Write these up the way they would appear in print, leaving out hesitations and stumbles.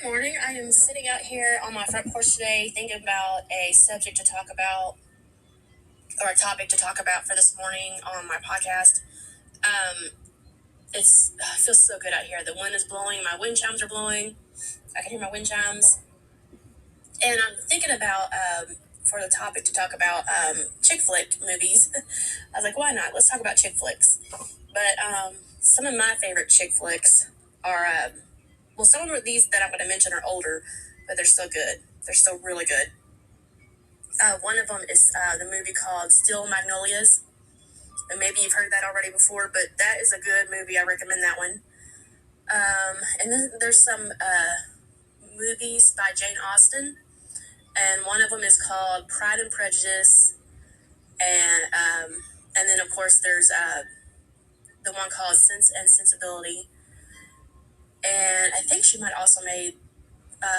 Good morning. I am sitting out here on my front porch today thinking about a subject to talk about or a topic to talk about for this morning on my podcast. Um, it feels so good out here. The wind is blowing. My wind chimes are blowing. I can hear my wind chimes. And I'm thinking about, for the topic to talk about chick flick movies. I was like, why not? Let's talk about chick flicks. But some of my favorite chick flicks are... some of these that I'm going to mention are older, but they're still good. They're still really good. One of them is the movie called Steel Magnolias. And maybe you've heard that already before, but that is a good movie. I recommend that one. And then there's some movies by Jane Austen, and one of them is called Pride and Prejudice. And then of course there's the one called Sense and Sensibility. And I think she might also made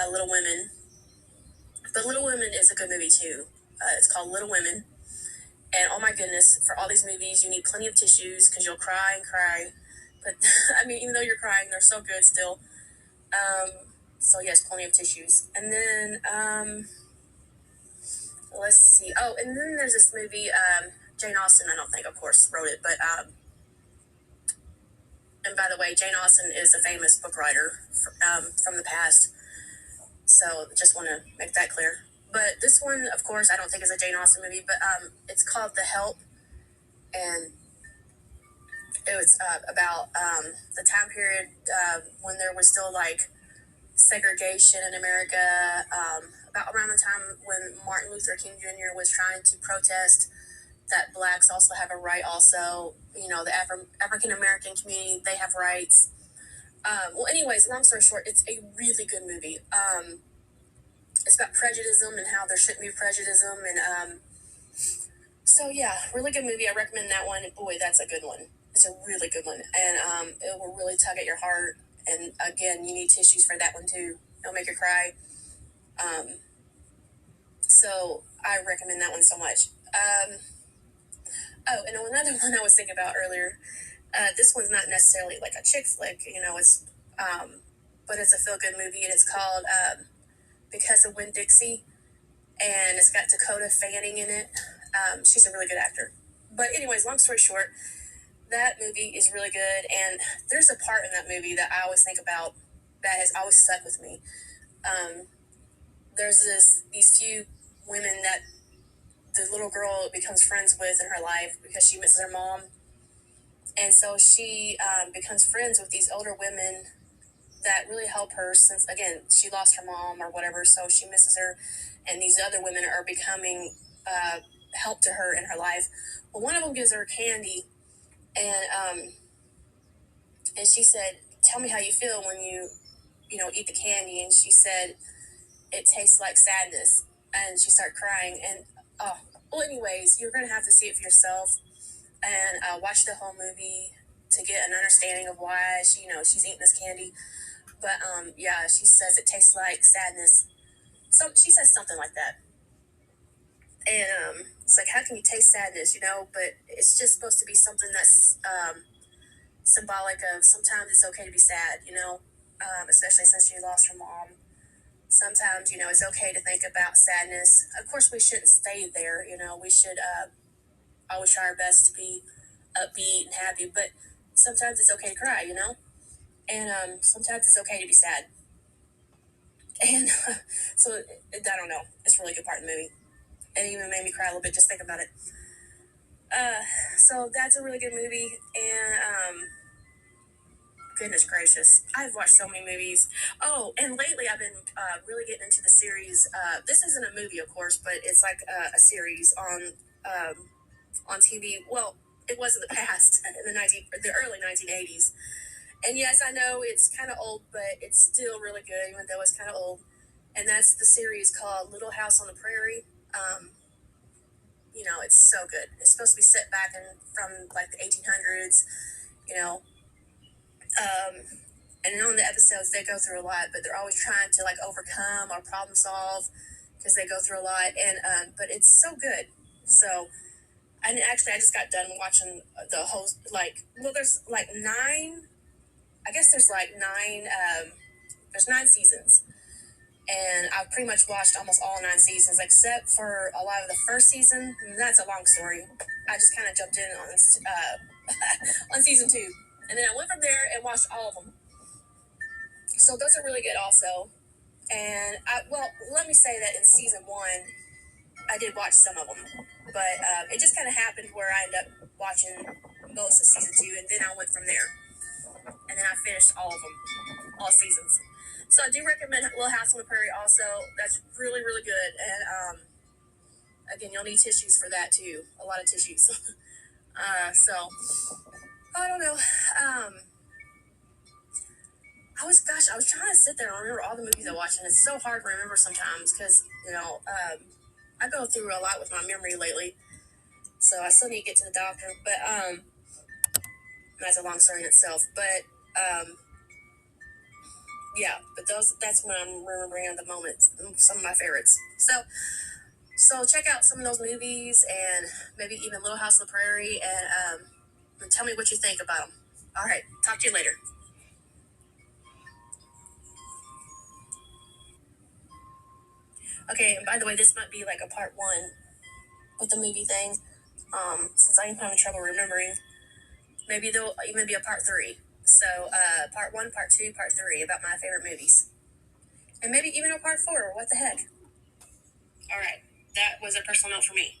Little Women. But Little Women is a good movie too. It's called Little Women. And oh my goodness, for all these movies, you need plenty of tissues because you'll cry and cry. But I mean, even though you're crying, they're so good still. So yes, plenty of tissues. And then let's see. Oh, and then there's this movie, Jane Austen. I don't think, of course, wrote it, but and by the way, Jane Austen is a famous book writer from the past. So just want to make that clear. But this one, of course, I don't think is a Jane Austen movie, but it's called The Help, and it was about the time period when there was still like segregation in America, about around the time when Martin Luther King Jr. was trying to protest that blacks also have a right. Also, you know, the African American community, they have rights. Well, anyways, long story short, it's a really good movie. It's about prejudice and how there shouldn't be prejudice, and so yeah, really good movie. I recommend that one. And boy, that's a good one. It's a really good one, and it will really tug at your heart. And again, you need tissues for that one too. It'll make you cry. So I recommend that one so much. Oh, and another one I was thinking about earlier. This one's not necessarily like a chick flick, you know. It's but it's a feel good movie, and it's called Because of Winn-Dixie, and it's got Dakota Fanning in it. She's a really good actor. But anyways, long story short, that movie is really good, and there's a part in that movie that I always think about that has always stuck with me. There's these few women that the little girl becomes friends with in her life because she misses her mom, and so she becomes friends with these older women that really help her since, again, she lost her mom or whatever, so she misses her, and these other women are becoming help to her in her life. Well, one of them gives her candy, and she said, "Tell me how you feel when you eat the candy." And she said, "It tastes like sadness." And she started crying. And well, anyways, you're gonna have to see it for yourself and watch the whole movie to get an understanding of why she's eating this candy. But yeah, she says it tastes like sadness. So she says something like that. And it's like, how can you taste sadness, But it's just supposed to be something that's symbolic of sometimes it's okay to be sad, especially since she lost her mom. Sometimes, it's okay to think about sadness. Of course, we shouldn't stay there, we should always try our best to be upbeat and happy, but sometimes it's okay to cry, and sometimes it's okay to be sad. And so, I don't know, it's a really good part of the movie. It even made me cry a little bit just think about it. So that's a really good movie, and goodness gracious, I've watched so many movies. Oh, and lately I've been really getting into the series. This isn't a movie, of course, but it's like a series on TV. Well, it was in the past, in the early 1980s. And yes, I know it's kind of old, but it's still really good, even though it's kind of old. And that's the series called Little House on the Prairie. It's so good. It's supposed to be set back from like the 1800s, and on the episodes they go through a lot, but they're always trying to like overcome or problem solve because they go through a lot. And but it's so good. So, and actually, I just got done watching the whole there's like 9. I guess there's like 9. There's 9 seasons. and I've pretty much watched almost all 9 seasons, except for a lot of the first season. That's a long story. I just kind of jumped in on on season 2, and then I went from there and watched all of them. So those are really good, also. And let me say that in season 1, I did watch some of them, but it just kind of happened where I ended up watching most of season 2, and then I went from there, and then I finished all of them, all seasons. So I do recommend Little House on the Prairie. Also, that's really, really good. And again, you'll need tissues for that too. A lot of tissues. So I don't know. I was trying to sit there and remember all the movies I watched, and it's so hard to remember sometimes because I go through a lot with my memory lately. So I still need to get to the doctor, but that's a long story in itself. But yeah, but that's when I'm remembering at the moment some of my favorites. So check out some of those movies and maybe even Little House on the Prairie, and tell me what you think about them. All right, talk to you later. Okay, and by the way, this might be like a part 1 with the movie thing. Since I'm having trouble remembering, maybe there'll even be a part 3. So part 1, part 2, part 3 about my favorite movies, and maybe even a part 4. What the heck? All right, that was a personal note for me.